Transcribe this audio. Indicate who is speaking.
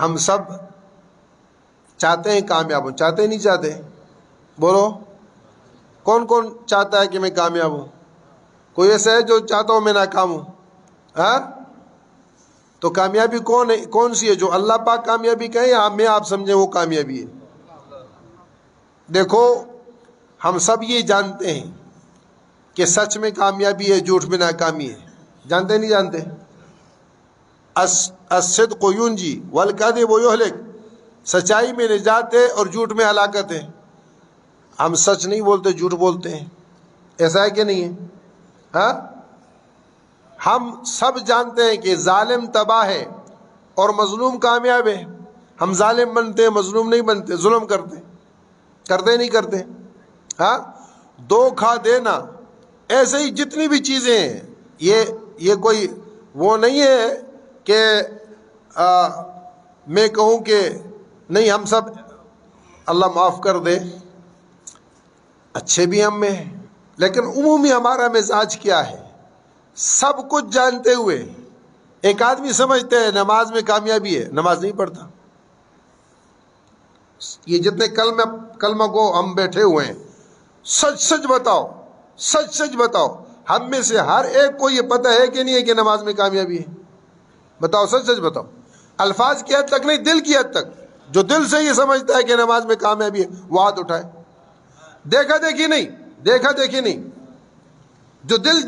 Speaker 1: ہم سب چاہتے ہیں کامیاب ہوں، چاہتے نہیں چاہتے؟ بولو، کون کون چاہتا ہے کہ میں کامیاب ہوں؟ کوئی ایسا ہے جو چاہتا ہوں میں ناکام ہوں؟ ہاں؟ تو کامیابی کون سی ہے؟ جو اللہ پاک کامیابی کہے یا میں آپ سمجھیں وہ کامیابی ہے؟ دیکھو، ہم سب یہ جانتے ہیں کہ سچ میں کامیابی ہے، جھوٹ میں ناکامی ہے. جانتے نہیں جانتے؟ الصدق ینجی والکذب یہلک، سچائی میں نجات ہے اور جھوٹ میں ہلاکت ہے. ہم سچ نہیں بولتے، جھوٹ بولتے ہیں. ایسا ہے کہ نہیں ہے؟ ہاں؟ ہم سب جانتے ہیں کہ ظالم تباہ ہے اور مظلوم کامیاب ہے. ہم ظالم بنتے ہیں، مظلوم نہیں بنتے. ظلم کرتے نہیں کرتے؟ ہاں؟ دھوکہ دینا، ایسے ہی جتنی بھی چیزیں ہیں، یہ کوئی وہ نہیں ہے کہ میں کہوں کہ نہیں ہم سب اللہ معاف کر دے، اچھے بھی ہم میں ہیں، لیکن عمومی ہمارا مزاج کیا ہے؟ سب کچھ جانتے ہوئے ایک آدمی سمجھتے ہیں نماز میں کامیابی ہے، نماز نہیں پڑھتا. یہ جتنے کلمہ کو ہم بیٹھے ہوئے ہیں، سچ بتاؤ، ہم میں سے ہر ایک کو یہ پتہ ہے کہ نہیں ہے کہ نماز میں کامیابی ہے؟ بتاؤ، سچ بتاؤ. الفاظ کی حد تک نہیں، دل کی حد تک. جو دل سے یہ سمجھتا ہے کہ نماز میں کامیابی ہے وہ ہاتھ اٹھائے. دیکھا دیکھی نہیں، جو دل